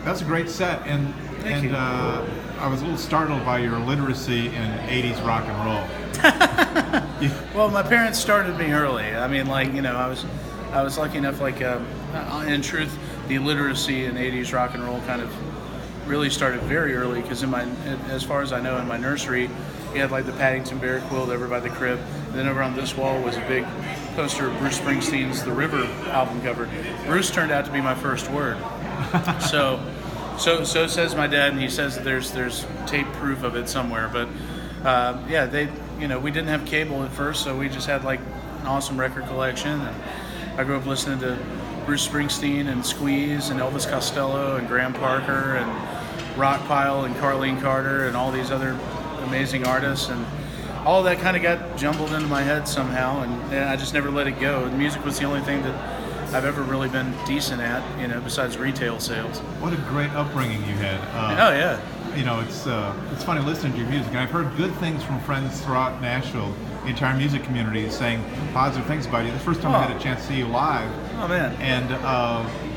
That's a great set, and Thank you. I was a little startled by your literacy in '80s rock and roll. Well, my parents started me early. I mean, I was lucky enough. In truth, the literacy in '80s rock and roll kind of really started very early because as far as I know, in my nursery, we had like the Paddington Bear quilt over by the crib. And then over on this wall was a big poster of Bruce Springsteen's The River album cover. Bruce turned out to be my first word. So says my dad, and he says that there's tape proof of it somewhere. But we didn't have cable at first, so we just had like an awesome record collection. And I grew up listening to Bruce Springsteen and Squeeze and Elvis Costello and Graham Parker and Rockpile and Carlene Carter and all these other amazing artists, and all of that kind of got jumbled into my head somehow, and I just never let it go. Music was the only thing that I've ever really been decent at, besides retail sales. What a great upbringing you had. Oh yeah. It's funny listening to your music, and I've heard good things from friends throughout Nashville, the entire music community, saying positive things about you. The first time I had a chance to see you live. Oh man.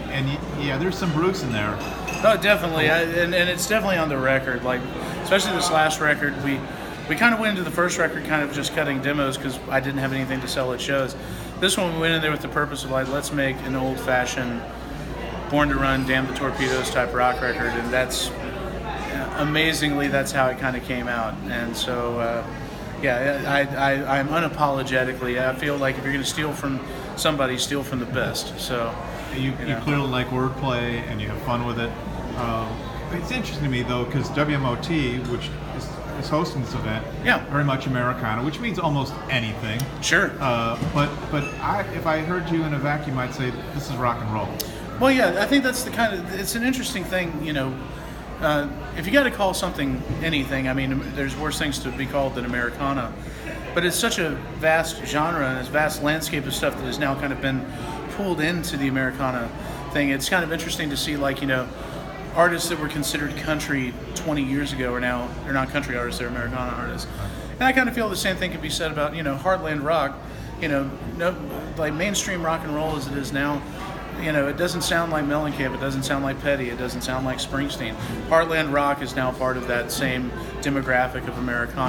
And there's some Bruce in there. Oh, definitely, and it's definitely on the record. Like, especially this last record, we kind of went into the first record kind of just cutting demos because I didn't have anything to sell at shows. This one we went in there with the purpose of like, let's make an old-fashioned Born to Run, Damn the Torpedoes type rock record, and that's amazingly that's how it kind of came out. And so I'm unapologetically, I feel like if you're going to steal from somebody, steal from the best. So you clearly like wordplay and you have fun with it. It's interesting to me though, because WMOT, which is hosting this event, very much Americana, which means almost anything. Sure. But if I heard you in a vacuum, I'd say this is rock and roll. Well, yeah, I think that's it's an interesting thing, if you got to call something anything, I mean, there's worse things to be called than Americana, but it's such a vast genre and this vast landscape of stuff that has now kind of been pulled into the Americana thing. It's kind of interesting to see, artists that were considered country 20 years ago are not country artists, they're Americana artists. And I kind of feel the same thing could be said about, heartland rock, like mainstream rock and roll as it is now. It doesn't sound like Mellencamp, it doesn't sound like Petty, it doesn't sound like Springsteen. Heartland rock is now part of that same demographic of Americana.